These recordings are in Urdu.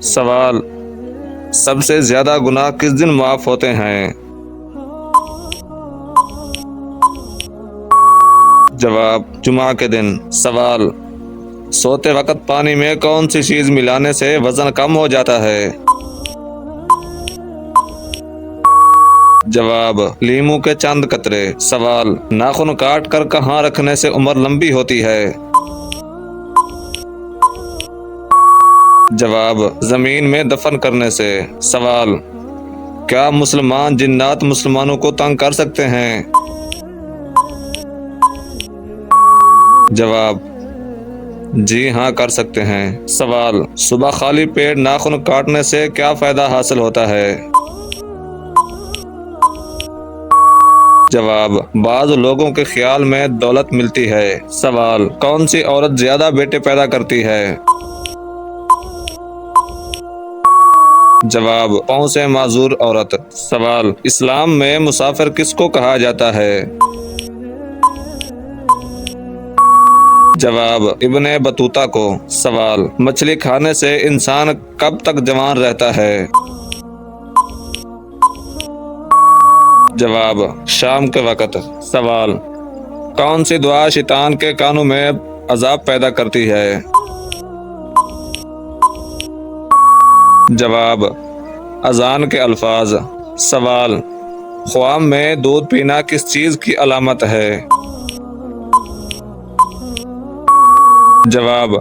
سوال: سب سے زیادہ گناہ کس دن معاف ہوتے ہیں؟ جواب: جمعہ کے دن۔ سوال: سوتے وقت پانی میں کون سی چیز ملانے سے وزن کم ہو جاتا ہے؟ جواب: لیموں کے چند قطرے۔ سوال: ناخن کاٹ کر کہاں رکھنے سے عمر لمبی ہوتی ہے؟ جواب: زمین میں دفن کرنے سے۔ سوال: کیا مسلمان جنات مسلمانوں کو تنگ کر سکتے ہیں؟ جواب: جی ہاں، کر سکتے ہیں۔ سوال: صبح خالی پیٹ ناخن کاٹنے سے کیا فائدہ حاصل ہوتا ہے؟ جواب: بعض لوگوں کے خیال میں دولت ملتی ہے۔ سوال: کون سی عورت زیادہ بیٹے پیدا کرتی ہے؟ جواب: پاؤں سے معذور عورت۔ سوال: اسلام میں مسافر کس کو کہا جاتا ہے؟ جواب: ابن بطوطہ کو۔ سوال: مچھلی کھانے سے انسان کب تک جوان رہتا ہے؟ جواب: شام کے وقت۔ سوال: کون سی دعا شیطان کے کانوں میں عذاب پیدا کرتی ہے؟ جواب: اذان کے الفاظ۔ سوال: خواب میں دودھ پینا کس چیز کی علامت ہے؟ جواب: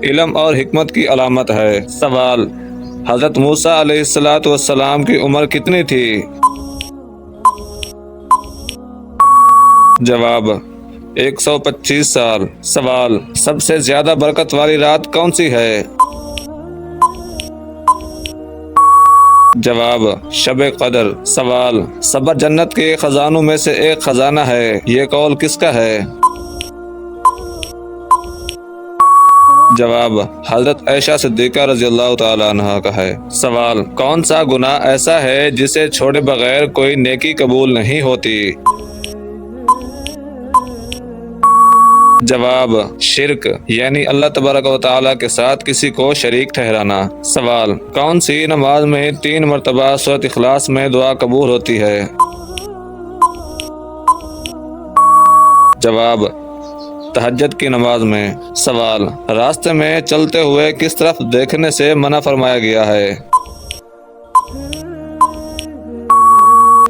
علم اور حکمت کی علامت ہے۔ سوال: حضرت موسیٰ علیہ السلام کی عمر کتنی تھی؟ جواب: 125 سال۔ سوال: سب سے زیادہ برکت والی رات کون سی ہے؟ جواب: شب قدر۔ سوال: صبر جنت کے خزانوں میں سے ایک خزانہ ہے، یہ قول کس کا ہے؟ جواب: حضرت عائشہ صدیقہ رضی اللہ تعالیٰ عنہا کا ہے۔ سوال: کون سا گناہ ایسا ہے جسے چھوڑے بغیر کوئی نیکی قبول نہیں ہوتی؟ جواب: شرک، یعنی اللہ تبارک و تعالیٰ کے ساتھ کسی کو شریک ٹھہرانا۔ سوال: کون سی نماز میں 3 مرتبہ سورۃ اخلاص میں دعا قبول ہوتی ہے؟ جواب: تہجد کی نماز میں۔ سوال: راستے میں چلتے ہوئے کس طرف دیکھنے سے منع فرمایا گیا ہے؟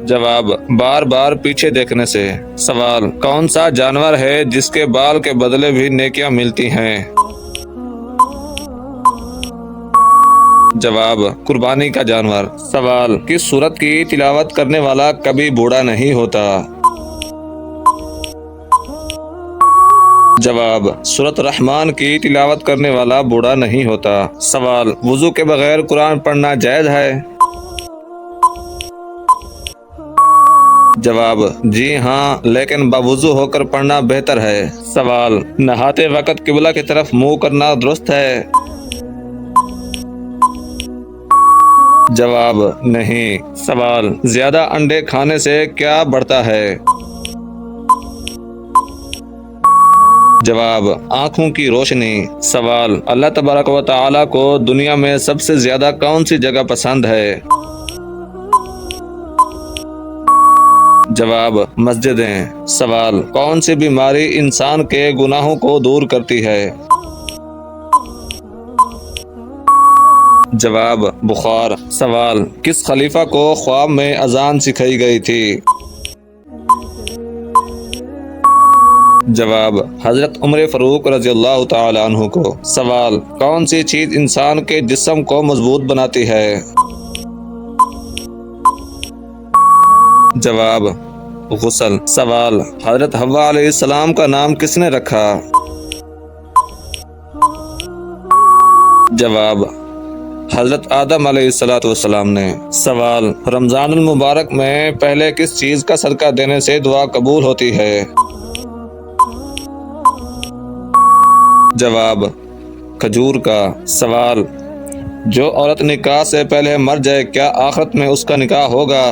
جواب: بار بار پیچھے دیکھنے سے۔ سوال: کون سا جانور ہے جس کے بال کے بدلے بھی نیکیاں ملتی ہیں؟ جواب: قربانی کا جانور۔ سوال: کس سورت کی تلاوت کرنے والا کبھی بوڑھا نہیں ہوتا؟ جواب: سورۃ الرحمن کی تلاوت کرنے والا بوڑھا نہیں ہوتا۔ سوال: وضو کے بغیر قرآن پڑھنا جائز ہے؟ جواب: جی ہاں، لیکن باوضو ہو کر پڑھنا بہتر ہے۔ سوال: نہاتے وقت قبلہ کی طرف منہ کرنا درست ہے؟ جواب: نہیں۔ سوال: زیادہ انڈے کھانے سے کیا بڑھتا ہے؟ جواب: آنکھوں کی روشنی۔ سوال: اللہ تبارک و تعالیٰ کو دنیا میں سب سے زیادہ کون سی جگہ پسند ہے؟ جواب: مسجدیں۔ سوال: کون سی بیماری انسان کے گناہوں کو دور کرتی ہے؟ جواب: بخار۔ سوال: کس خلیفہ کو خواب میں اذان سکھائی گئی تھی؟ جواب: حضرت عمر فاروق رضی اللہ تعالی عنہ کو۔ سوال: کون سی چیز انسان کے جسم کو مضبوط بناتی ہے؟ جواب: غسل۔ سوال: حضرت حوا علیہ السلام کا نام کس نے رکھا؟ جواب: حضرت آدم علیہ السلام نے۔ سوال: رمضان المبارک میں پہلے کس چیز کا صدقہ دینے سے دعا قبول ہوتی ہے؟ جواب: کھجور کا۔ سوال: جو عورت نکاح سے پہلے مر جائے کیا آخرت میں اس کا نکاح ہوگا؟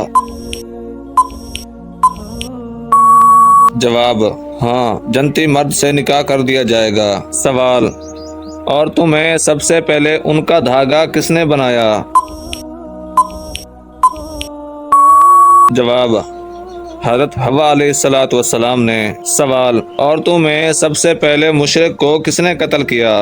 جواب: ہاں، جنتی مرد سے نکاح کر دیا جائے گا۔ سوال: اور تمہیں سب سے پہلے ان کا دھاگا کس نے بنایا؟ جواب: حضرت حوا علیہ الصلاۃ والسلام نے۔ سوال: اور تمہیں سب سے پہلے مشرک کو کس نے قتل کیا؟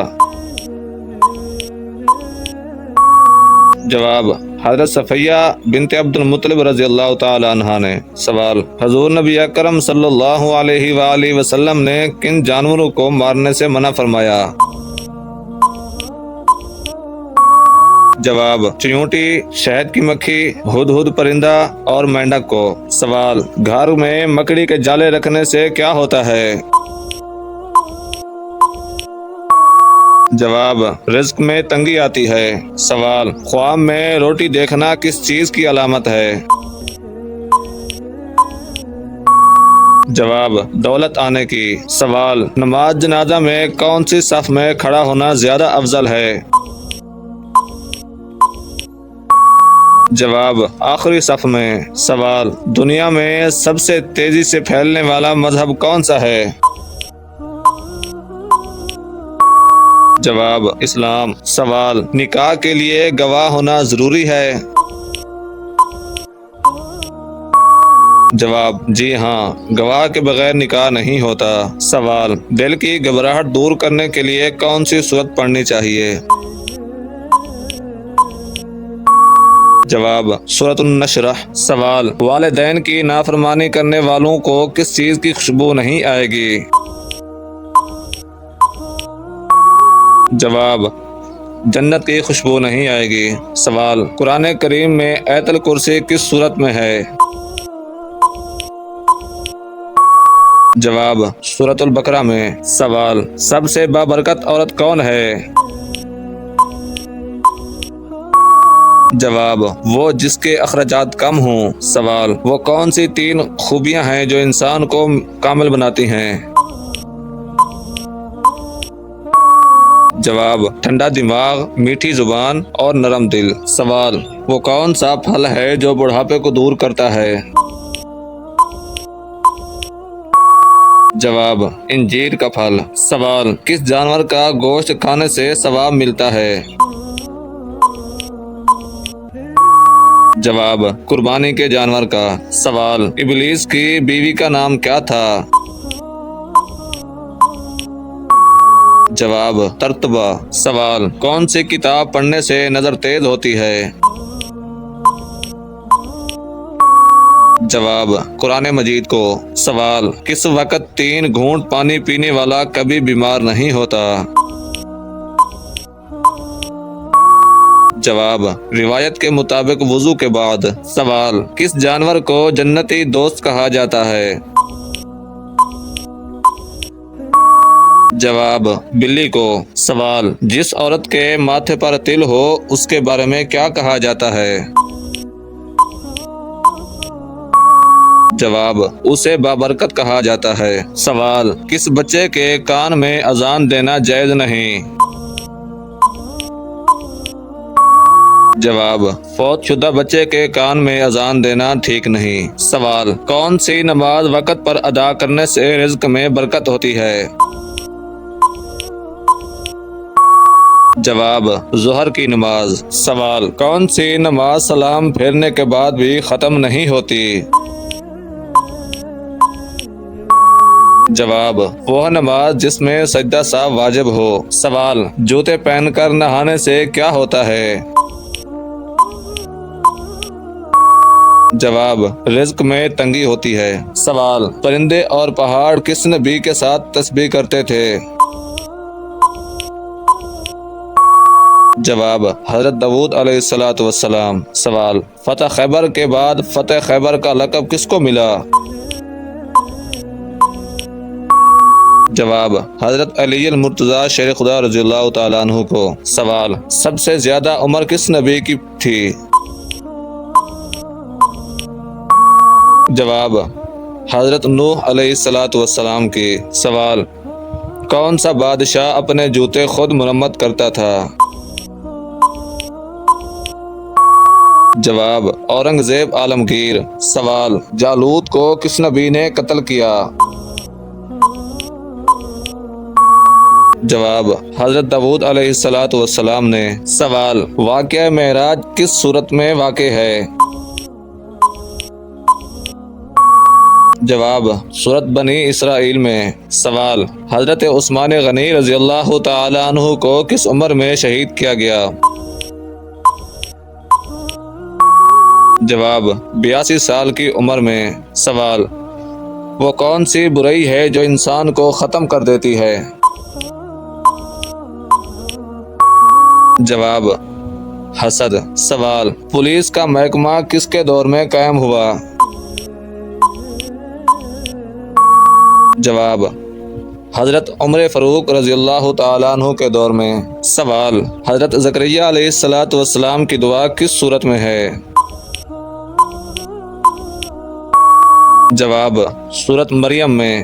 جواب: حضرت صفیہ بنت عبد المطلب رضی اللہ تعالی عنہا نے۔ سوال: حضور نبی اکرم صلی اللہ علیہ وآلہ وسلم نے کن جانوروں کو مارنے سے منع فرمایا؟ جواب: چیونٹی، شہد کی مکھی، ہدہد پرندہ اور مینڈک کو۔ سوال: گھر میں مکڑی کے جالے رکھنے سے کیا ہوتا ہے؟ جواب: رزق میں تنگی آتی ہے۔ سوال: خواب میں روٹی دیکھنا کس چیز کی علامت ہے؟ جواب: دولت آنے کی۔ سوال: نماز جنازہ میں کون سی صف میں کھڑا ہونا زیادہ افضل ہے؟ جواب: آخری صف میں۔ سوال: دنیا میں سب سے تیزی سے پھیلنے والا مذہب کون سا ہے؟ جواب: اسلام۔ سوال: نکاح کے لیے گواہ ہونا ضروری ہے؟ جواب: جی ہاں، گواہ کے بغیر نکاح نہیں ہوتا۔ سوال: دل کی گھبراہٹ دور کرنے کے لیے کون سی سورت پڑھنی چاہیے؟ جواب: سورۃ النشرح۔ سوال: والدین کی نافرمانی کرنے والوں کو کس چیز کی خوشبو نہیں آئے گی؟ جواب: جنت کی خوشبو نہیں آئے گی۔ سوال: قرآن کریم میں آیت الکرسی کس سورت میں ہے؟ جواب: سورۃ البقرہ میں۔ سوال: سب سے بابرکت عورت کون ہے؟ جواب: وہ جس کے اخراجات کم ہوں۔ سوال: وہ کون سی 3 خوبیاں ہیں جو انسان کو کامل بناتی ہیں؟ جواب: ٹھنڈا دماغ، میٹھی زبان اور نرم دل۔ سوال: وہ کون سا پھل ہے جو بڑھاپے کو دور کرتا ہے؟ جواب: انجیر کا پھل۔ سوال: کس جانور کا گوشت کھانے سے ثواب ملتا ہے؟ جواب: قربانی کے جانور کا۔ سوال: ابلیس کی بیوی کا نام کیا تھا؟ جواب: ترتبہ۔ سوال: کون سی کتاب پڑھنے سے نظر تیز ہوتی ہے؟ جواب: قرآن مجید کو۔ سوال: کس وقت 3 گھونٹ پانی پینے والا کبھی بیمار نہیں ہوتا؟ جواب: روایت کے مطابق وضو کے بعد۔ سوال: کس جانور کو جنتی دوست کہا جاتا ہے؟ جواب: بلی کو۔ سوال: جس عورت کے ماتھے پر تل ہو اس کے بارے میں کیا کہا جاتا ہے؟ جواب: اسے بابرکت کہا جاتا ہے۔ سوال: کس بچے کے کان میں اذان دینا جائز نہیں؟ جواب: فوت شدہ بچے کے کان میں اذان دینا ٹھیک نہیں۔ سوال: کون سی نماز وقت پر ادا کرنے سے رزق میں برکت ہوتی ہے؟ جواب: ظہر کی نماز۔ سوال: کون سی نماز سلام پھیرنے کے بعد بھی ختم نہیں ہوتی؟ جواب: وہ نماز جس میں سجدہ سہو واجب ہو۔ سوال: جوتے پہن کر نہانے سے کیا ہوتا ہے؟ جواب: رزق میں تنگی ہوتی ہے۔ سوال: پرندے اور پہاڑ کس نبی کے ساتھ تسبیح کرتے تھے؟ جواب: حضرت داؤد علیہ الصلاۃ والسلام۔ سوال: فتح خیبر کے بعد فتح خیبر کا لقب کس کو ملا؟ جواب: حضرت علی المرتضیٰ شیر خدا رضی اللہ تعالیٰ عنہ کو۔ سوال: سب سے زیادہ عمر کس نبی کی تھی؟ جواب: حضرت نوح علیہ الصلاۃ والسلام کی۔ سوال: کون سا بادشاہ اپنے جوتے خود مرمت کرتا تھا؟ جواب: اورنگزیب عالمگیر۔ سوال: جالوت کو کس نبی نے قتل کیا؟ جواب حضرت داؤد علیہ الصلاۃ والسلام نے۔ سوال واقعہ معراج کس صورت میں واقع ہے؟ جواب سورۃ بنی اسرائیل میں۔ سوال حضرت عثمان غنی رضی اللہ تعالی عنہ کو کس عمر میں شہید کیا گیا؟ جواب 82 سال کی عمر میں۔ سوال وہ کون سی برائی ہے جو انسان کو ختم کر دیتی ہے؟ جواب حسد۔ سوال پولیس کا محکمہ کس کے دور میں قائم ہوا؟ جواب حضرت عمر فاروق رضی اللہ تعالیٰ عنہ کے دور میں۔ سوال حضرت زکریا علیہ الصلاۃ والسلام کی دعا کس صورت میں ہے؟ جواب سورۃ مریم میں۔